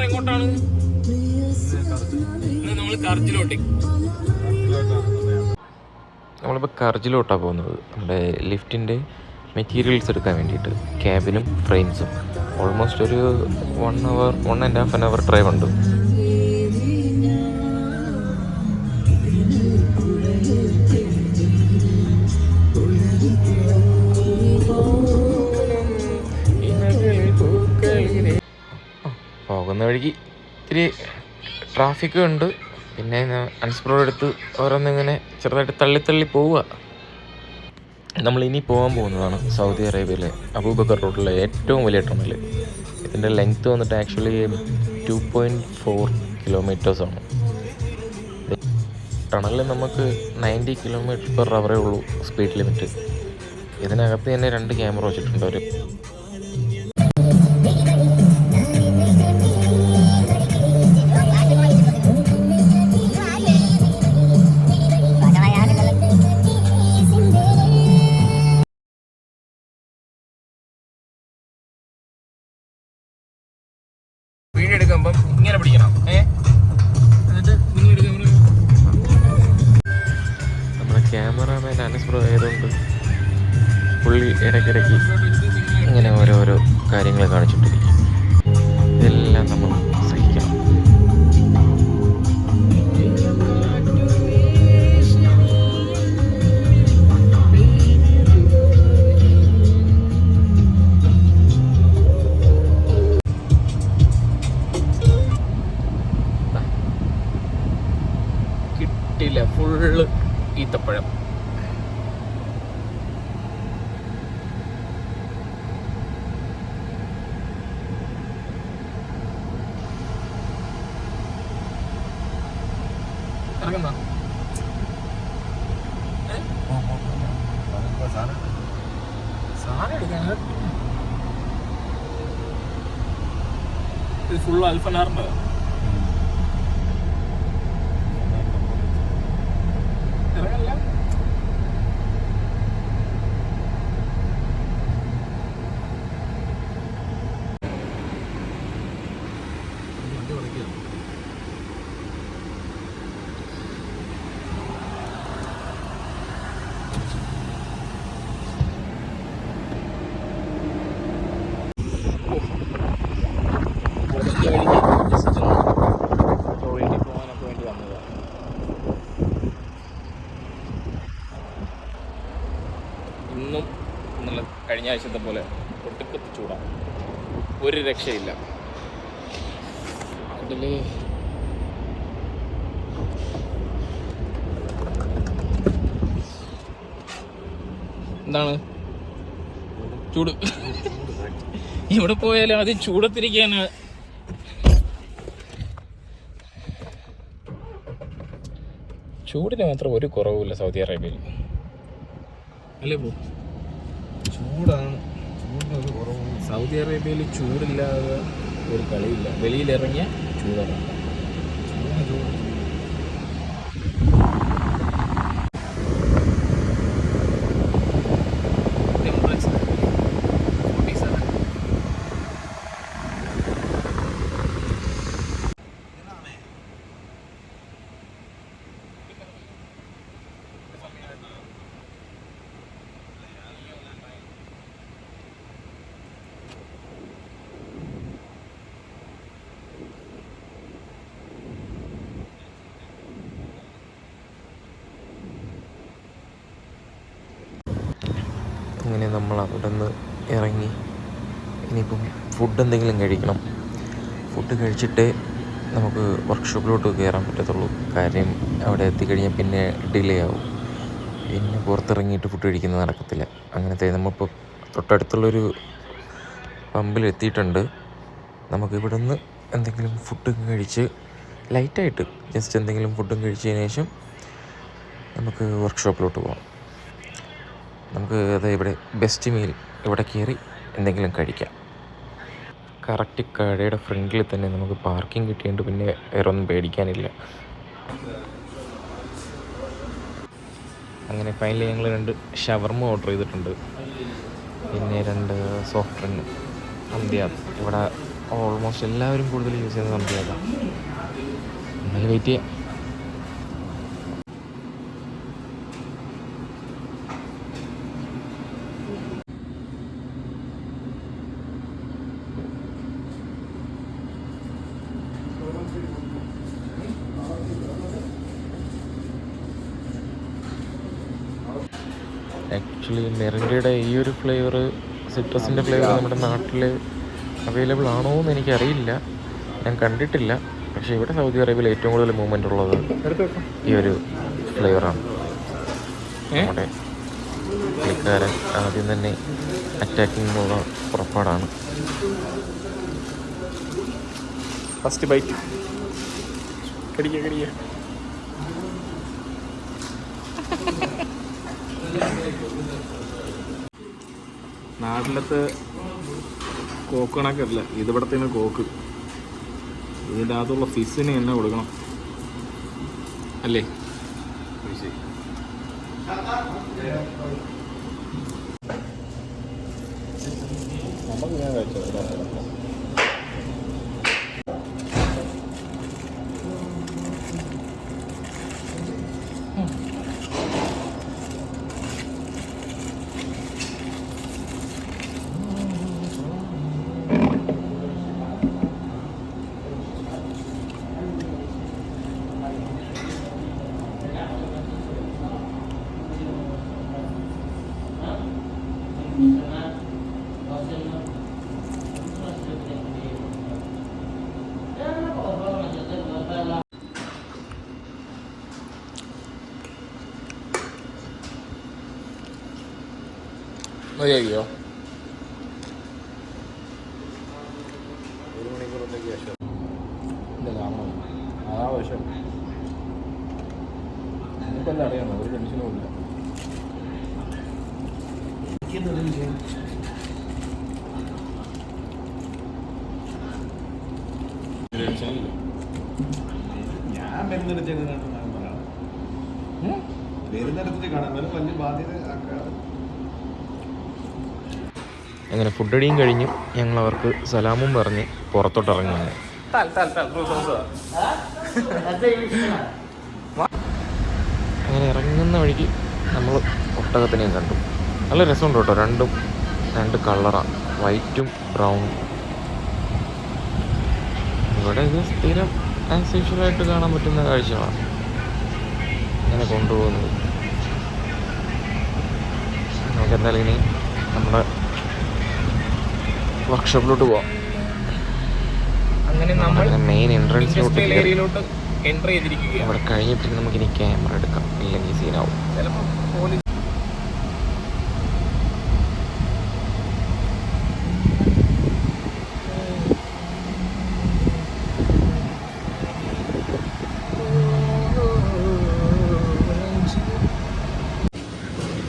എങ്ങോട്ടാണ് നമ്മൾ കർജിലോട്ട്? നമ്മളിപ്പോൾ കർജിലോട്ടാണ് പോകുന്നത്. നമ്മുടെ ലിഫ്റ്റിൻ്റെ മെറ്റീരിയൽസ് എടുക്കാൻ വേണ്ടിയിട്ട്, ക്യാബിനും ഫ്രെയിംസും. ഓൾമോസ്റ്റ് ഒരു 1.5 അവർ ഡ്രൈവ് ഉണ്ട്. പോകുന്ന വഴിക്ക് ഇത്തിരി ട്രാഫിക്കും ഉണ്ട്. പിന്നെ അൺസ്പ്രോഡ് എടുത്ത് ഓരോന്നിങ്ങനെ ചെറുതായിട്ട് തള്ളി പോവുക. നമ്മളിനി പോകാൻ പോകുന്നതാണ് സൗദി അറേബ്യയിലെ അബൂബക്കർ റോഡിലെ ഏറ്റവും വലിയ ടണൽ. ഇതിൻ്റെ ലെങ്ത്ത് വന്നിട്ട് ആക്ച്വലി 2.4 കിലോമീറ്റേഴ്സാണ്. ടണലിൽ നമുക്ക് 90 km/h ഉള്ളൂ സ്പീഡ് ലിമിറ്റ്. ഇതിനകത്ത് തന്നെ 2 ക്യാമറ വെച്ചിട്ടുണ്ട് അവർ. വീഡിയോ എടുക്കുമ്പം ഇങ്ങനെ പിടിക്കണം. എന്നിട്ട് നമ്മുടെ ക്യാമറാമാൻ അനസ്പ്രോ ആയതുകൊണ്ട് പുള്ളി ഇടയ്ക്കിടയ്ക്ക് ഇങ്ങനെ ഓരോരോ കാര്യങ്ങൾ കാണിച്ചിട്ടിരിക്കും. ഇതെല്ലാം നമ്മൾ സഹിക്കണം. കിട്ടില്ല, ഫുള്ള് ഈത്തപ്പഴം. ഇറങ്ങുന്ന സാധനം എടുക്കാൻ ഇത് ഫുള്ള് അൽഫനാറിൻ്റെ ഇറങ്ങല്ല. പോകാനൊക്കെ വേണ്ടി വന്നതാണ്. ഇന്നും ഇന്നലെ കഴിഞ്ഞ ആഴ്ചത്തെ പോലെ ഒട്ടുക്കത്ത് ചൂടാണ്, ഒരു രക്ഷയില്ല. അതില് എന്താണ് ചൂട്? ഇവിടെ പോയാലും ആദ്യം ചൂടത്തിരിക്കാനാ. ചൂടിന് മാത്രം ഒരു കുറവുമില്ല സൗദി അറേബ്യയിൽ, അല്ലേ? ചൂടാണ്, ചൂടിനൊരു കുറവ്. സൗദി അറേബ്യയിൽ ചൂടില്ലാതെ ഒരു കളിയില്ല. വെളിയിലിറങ്ങിയ ചൂടാണ്. ചൂട് അങ്ങനെ നമ്മൾ അവിടെ നിന്ന് ഇറങ്ങി ഇനിയിപ്പം ഫുഡ് എന്തെങ്കിലും കഴിക്കണം. ഫുഡ് കഴിച്ചിട്ടേ നമുക്ക് വർക്ക്ഷോപ്പിലോട്ട് കയറാൻ പറ്റത്തുള്ളൂ. കാര്യം അവിടെ എത്തിക്കഴിഞ്ഞാൽ പിന്നെ ഡിലേ ആവും. പിന്നെ പുറത്തിറങ്ങിയിട്ട് ഫുഡ് കഴിക്കുന്നത് നടക്കത്തില്ല. അങ്ങനത്തെ നമ്മളിപ്പോൾ തൊട്ടടുത്തുള്ളൊരു പമ്പിൽ എത്തിയിട്ടുണ്ട്. നമുക്കിവിടെ നിന്ന് എന്തെങ്കിലും ഫുഡൊക്കെ കഴിച്ച് ലൈറ്റായിട്ട് ജസ്റ്റ് എന്തെങ്കിലും ഫുഡും കഴിച്ചതിന് ശേഷം നമുക്ക് വർക്ക്ഷോപ്പിലോട്ട് പോകാം. നമുക്ക് ഇവിടെ ബെസ്റ്റ് മീൽ ഇവിടെ കയറി എന്തെങ്കിലും കഴിക്കാം. കറക്റ്റ് കടയുടെ ഫ്രണ്ടിൽ തന്നെ നമുക്ക് പാർക്കിംഗ് കിട്ടിയിട്ട് പിന്നെ വേറെ ഒന്നും പേടിക്കാനില്ല. അങ്ങനെ ഫൈനലി ഞങ്ങൾ 2 ഷവർമ ഓർഡർ ചെയ്തിട്ടുണ്ട്. പിന്നെ 2 സോഫ്റ്റ് ഡ്രിങ്ക് അന്ത്യ. ഇവിടെ ഓൾമോസ്റ്റ് എല്ലാവരും കൂടുതൽ യൂസ് ചെയ്യുന്ന സംഭവം അതാണ്. എന്നാലും വെയിറ്റ് ചെയ്യാം. ആക്ച്വലി മെറിൻഡയുടെ ഈ ഒരു ഫ്ലേവർ, സിട്രസിൻ്റെ ഫ്ലേവർ നമ്മുടെ നാട്ടിൽ അവൈലബിൾ ആണോ എന്ന് എനിക്കറിയില്ല, ഞാൻ കണ്ടിട്ടില്ല. പക്ഷേ ഇവിടെ സൗദി അറേബ്യയിൽ ഏറ്റവും കൂടുതൽ മൂവ്മെൻ്റ് ഉള്ളത് ഈ ഒരു ഫ്ലേവറാണ്. നമ്മുടെ പുള്ളിക്കാരൻ ആദ്യം തന്നെ അറ്റാക്കിങ്ങിനുള്ള പുറപ്പാടാണ്. First byte കടിക്കുക. നാട്ടിലത്തെ കോക്ക് കണക്കല്ല ഇതിവിടത്തേന് കോക്ക്. ഇതിൻ്റെ അകത്തുള്ള ഫിസിന് തന്നെ കൊടുക്കണം അല്ലേ? നമുക്ക് ഞാൻ കഴിച്ചത് മതിയാക്കിയോ? 1 മണിക്കൂറത്തേക്ക് ശേഷം ഇല്ല കാണണം. ആവശ്യം നമുക്കെല്ലാം അറിയാമോ, ഒരു ടെൻഷനും ഇല്ല. ഞാൻ വരുന്നിടത്ത് കാണാൻ വലിയ ബാധ്യത. അങ്ങനെ ഫുഡ് അടിയും കഴിഞ്ഞു ഞങ്ങൾ അവർക്ക് സലാമും പറഞ്ഞ് പുറത്തോട്ട് ഇറങ്ങുകയാണ്. അങ്ങനെ ഇറങ്ങുന്ന വഴിക്ക് നമ്മൾ ഒട്ടകത്തിനെയും കണ്ടു. നല്ല രസമുണ്ട് കേട്ടോ. രണ്ട് കളറാണ്, വൈറ്റും ബ്രൗണും. ഇവിടെ ഇത് സ്ഥിരം ആസ് യൂഷ്വലായിട്ട് കാണാൻ പറ്റുന്ന കാഴ്ചകളാണ് ഇങ്ങനെ കൊണ്ടുപോകുന്നത്. നമുക്ക് എന്തായാലും ഇനി നമ്മുടെ വർക്ക്ഷോപ്പിലോട്ട് പോവാം. അങ്ങനെ നമ്മൾ മെയിൻ എൻട്രൻസിലോട്ട് എൻട്രി ചെയ്തിരിക്കുകയാണ്. അവിടെ കഴിഞ്ഞിട്ട് നമുക്കിനി ക്യാമറ എടുക്കാം, ഇല്ലെങ്കിൽ സീനാവും. ചിലപ്പോൾ പോലീസ്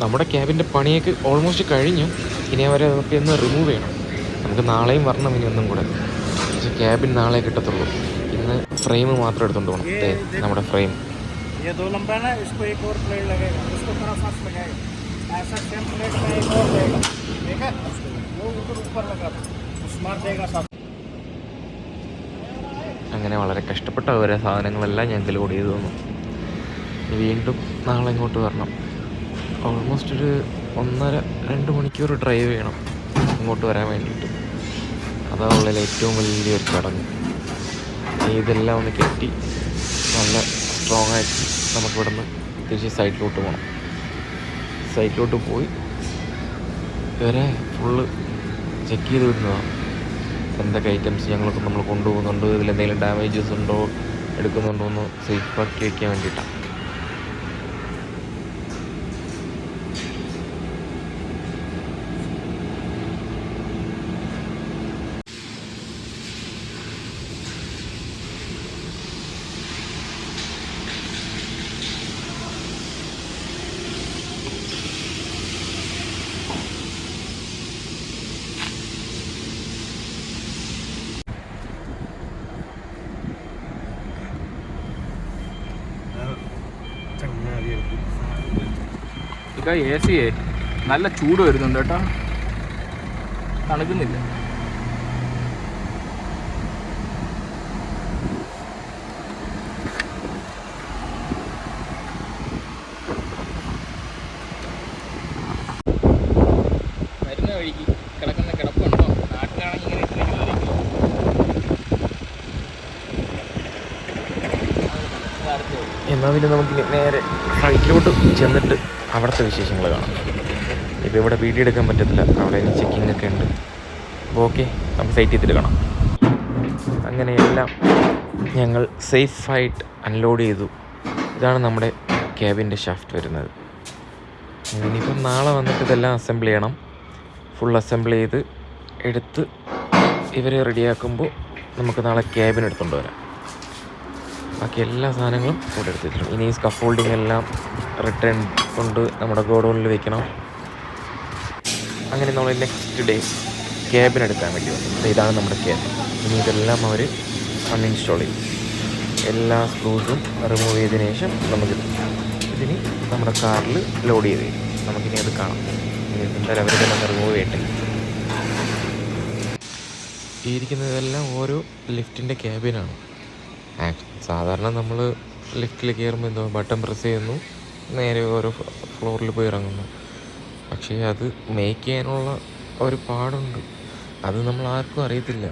നമ്മുടെ ക്യാബിൻ്റെ പണിയൊക്കെ ഓൾമോസ്റ്റ് കഴിഞ്ഞു. ഇനി അവരെ അതൊക്കെ ഒന്ന് റിമൂവ് ചെയ്യണം. നമുക്ക് നാളെയും വരണം ഇനി ഒന്നും കൂടെ. പക്ഷേ ക്യാബിൻ നാളെ കിട്ടത്തുള്ളൂ. ഇന്ന് ഫ്രെയിം മാത്രം എടുത്തുകൊണ്ട് പോകണം. നമ്മുടെ ഫ്രെയിം അങ്ങനെ വളരെ കഷ്ടപ്പെട്ട ഓരോ സാധനങ്ങളെല്ലാം ഞങ്ങൾക്ക് ലോഡ് ചെയ്ത് തന്നു. വീണ്ടും നാളെ ഇങ്ങോട്ട് വരണം. ഓൾമോസ്റ്റ് ഒരു 1.5-2 മണിക്കൂർ ഡ്രൈവ് ചെയ്യണം ഇങ്ങോട്ട് വരാൻ വേണ്ടിയിട്ട്. അതാണുള്ള ഏറ്റവും വലിയൊരു ചടങ്ങ്. ഇതെല്ലാം ഒന്ന് കെട്ടി നല്ല സ്ട്രോങ് ആയിട്ട് നമുക്കിവിടെ നിന്ന് തിരിച്ച് സൈറ്റിലോട്ട് പോകണം. സൈറ്റിലോട്ട് പോയി ഇവരെ ഫുള്ള് ചെക്ക് ചെയ്ത് വിടുന്നതാണ്. എന്തൊക്കെ ഐറ്റംസ് നമ്മൾ കൊണ്ടുപോകുന്നുണ്ടോ, ഇതിലെന്തെങ്കിലും ഡാമേജസ് ഉണ്ടോ, എടുക്കുന്നുണ്ടോ എന്ന് സേഫാക്കി വയ്ക്കാൻ വേണ്ടിയിട്ടാണ്. എ സിയെ നല്ല ചൂട് വരുന്നുണ്ട് കേട്ടോ, തണുക്കുന്നില്ല. വഴിക്ക് കിടക്കുന്ന കിടപ്പുണ്ടോ? നാട്ടിലാണെങ്കിൽ ഇങ്ങനെ ഇത്രയും ജോലിക്ക് എന്നാൽ പിന്നെ നമുക്ക് നേരെ സൈറ്റിലോട്ട് ചെന്നിട്ട് അവിടുത്തെ വിശേഷങ്ങൾ കാണാം. ഇപ്പോൾ ഇവിടെ വീഡിയോ എടുക്കാൻ പറ്റത്തില്ല, അവിടെ ഇനി ചെക്കിംഗ് ഒക്കെ ഉണ്ട്. അപ്പോൾ ഓക്കെ, നമുക്ക് സൈറ്റ് ചെയ്തിട്ട് കാണാം. അങ്ങനെ എല്ലാം ഞങ്ങൾ സേഫായിട്ട് അൺലോഡ് ചെയ്തു. ഇതാണ് നമ്മുടെ ക്യാബിൻ്റെ ഷാഫ്റ്റ് വരുന്നത്. ഇനിയിപ്പം നാളെ വന്നിട്ട് ഇതെല്ലാം അസംബിൾ ചെയ്യണം. ഫുൾ അസംബിൾ ചെയ്ത് എടുത്ത് ഇവരെ റെഡിയാക്കുമ്പോൾ നമുക്ക് നാളെ ക്യാബിന് എടുത്തുകൊണ്ട് വരാം. ബാക്കി എല്ലാ സാധനങ്ങളും ഇവിടെ എടുത്തിട്ടുണ്ട്. ഇനി ഈ സ്കഫോൾഡിങ് എല്ലാം റിട്ടേൺ കൊണ്ട് നമ്മുടെ ഗോഡൗണിൽ വെക്കണം. അങ്ങനെ നമ്മൾ നെക്സ്റ്റ് ഡേ ക്യാബിന് എടുക്കാൻ വേണ്ടി വന്നു. ഇതാണ് നമ്മുടെ ക്യാബിൻ. ഇനി ഇതെല്ലാം അവർ അൺഇൻസ്റ്റാൾ ചെയ്യും. എല്ലാ സ്ക്രൂസും റിമൂവ് ചെയ്തതിന് ശേഷം നമുക്ക് ഇതിന് നമ്മുടെ കാറിൽ ലോഡ് ചെയ്ത് തരും. നമുക്കിനി അത് കാണാം. ഇനി എന്തായാലും അവരിതെല്ലാം റിമൂവ് ചെയ്യട്ടെ. ഈ ഇരിക്കുന്നതെല്ലാം ഓരോ ലിഫ്റ്റിൻ്റെ ക്യാബിനാണ്. സാധാരണ നമ്മൾ ലിഫ്റ്റിൽ കയറുമ്പോൾ എന്തോ ബട്ടൺ പ്രസ് ചെയ്യുന്നു, നേരെ ഓരോ ഫ്ലോറിൽ പോയി ഇറങ്ങുന്നു. പക്ഷേ അത് മേക്ക് ചെയ്യാനുള്ള ഒരു പാടുണ്ട്. അത് നമ്മൾ ആർക്കും അറിയത്തില്ല.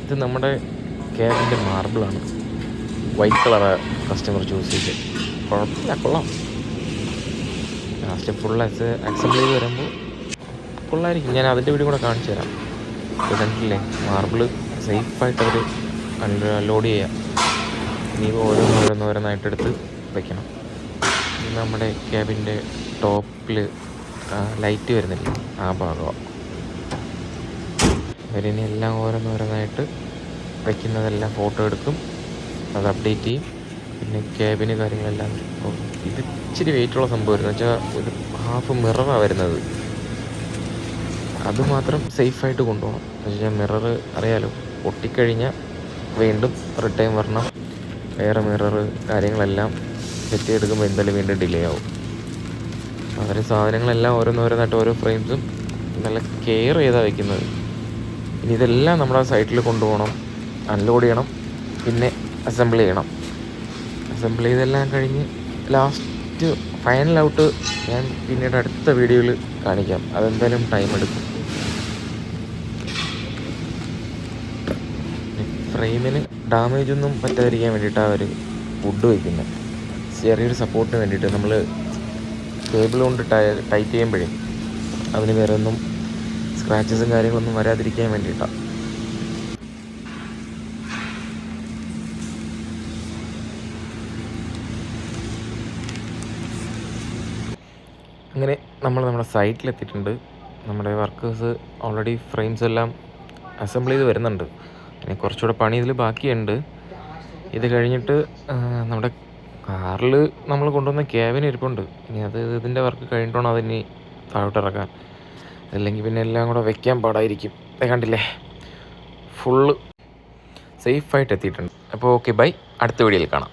ഇത് നമ്മുടെ ക്യാബിൻ്റെ മാർബിളാണ്. വൈറ്റ് കളറാണ് കസ്റ്റമർ ചൂസ് ചെയ്ത്. കുഴപ്പമില്ല, കൊള്ളാം. ലാസ്റ്റ് ഫുൾ അസംബിൾ ചെയ്ത് വരുമ്പോൾ കൊള്ളായിരിക്കും. ഞാൻ അതിൻ്റെ വീഡിയോ കൂടെ കാണിച്ചു തരാം. ഇത് കണ്ടില്ലേ, മാർബിൾ സേഫായിട്ട് അവർ ലോഡ് ചെയ്യാം. ഇനി ഓരോന്നോരോന്നായിട്ടെടുത്ത് വയ്ക്കണം. ഇത് നമ്മുടെ ക്യാബിൻ്റെ ടോപ്പിൽ ലൈറ്റ് വരുന്നില്ല, ആ ഭാഗമാണ്. അവരിനി എല്ലാം ഓരോന്നോരോന്നായിട്ട് വയ്ക്കുന്നതെല്ലാം ഫോട്ടോ എടുക്കും, അത് അപ്ഡേറ്റ് ചെയ്യും. പിന്നെ ക്യാബിന് കാര്യങ്ങളെല്ലാം. ഇത് ഇച്ചിരി വെയിറ്റുള്ള സംഭവമായിരുന്നു. വെച്ചാൽ ഇത് ഹാഫ് മിററാണ് വരുന്നത്. അതുമാത്രം സേഫായിട്ട് കൊണ്ടുപോകണം. എന്ന് വെച്ചാൽ മിറർ അറിയാലോ, പൊട്ടിക്കഴിഞ്ഞാൽ വീണ്ടും റിട്ടേൺ വരണം. വേറെ മിറർ കാര്യങ്ങളെല്ലാം സെറ്റ് ചെയ്തെടുക്കുമ്പോൾ എന്തായാലും വീണ്ടും ഡിലേ ആവും. അവർ സാധനങ്ങളെല്ലാം ഓരോന്നോരോന്നായിട്ട് ഓരോ ഫ്രെയിംസും നല്ല കെയർ ചെയ്താണ് വയ്ക്കുന്നത്. ഇനി ഇതെല്ലാം നമ്മുടെ സൈറ്റിൽ കൊണ്ടുപോകണം, അൺലോഡ് ചെയ്യണം, പിന്നെ അസംബിൾ ചെയ്യണം. അസംബിൾ ചെയ്തെല്ലാം കഴിഞ്ഞ് ലാസ്റ്റ് ഫൈനൽ ഔട്ട് ഞാൻ പിന്നീട് അടുത്ത വീഡിയോയിൽ കാണിക്കാം. അതെന്തായാലും ടൈം എടുക്കും. ഫ്രെയിമിന് ഡാമേജ് ഒന്നും പറ്റാതിരിക്കാൻ വേണ്ടിയിട്ടാണ് അവർ വുഡ് വയ്ക്കുന്നത്. ചെറിയൊരു സപ്പോർട്ടിന് വേണ്ടിയിട്ട് നമ്മൾ കേബിൾ കൊണ്ട് ടൈറ്റ് ചെയ്യുമ്പോഴേ അതിന് വേറെ ഒന്നും സ്ക്രാച്ചസും കാര്യങ്ങളൊന്നും വരാതിരിക്കാൻ വേണ്ടിയിട്ടാണ്. അങ്ങനെ നമ്മുടെ സൈറ്റിലെത്തിയിട്ടുണ്ട്. നമ്മുടെ വർക്കേഴ്സ് ഓൾറെഡി ഫ്രെയിംസ് എല്ലാം അസംബിൾ ചെയ്ത് വരുന്നുണ്ട്. പിന്നെ കുറച്ചുകൂടെ പണി ഇതിൽ ബാക്കിയുണ്ട്. ഇത് കഴിഞ്ഞിട്ട് നമ്മുടെ കാറിൽ നമ്മൾ കൊണ്ടുവന്ന ക്യാബിന് ഇരിപ്പുണ്ട്. ഇനി അത് ഇതിൻ്റെ വർക്ക് കഴിഞ്ഞിട്ടാണ് അതിനി താഴോട്ട് ഇറക്കാൻ. അല്ലെങ്കിൽ പിന്നെ എല്ലാം കൂടെ വെക്കാൻ പാടായിരിക്കും. കണ്ടില്ലേ, ഫുള്ള് സേഫായിട്ട് എത്തിയിട്ടുണ്ട്. അപ്പോൾ ഓക്കെ, ബൈ. അടുത്ത വീഡിയോയിൽ കാണാം.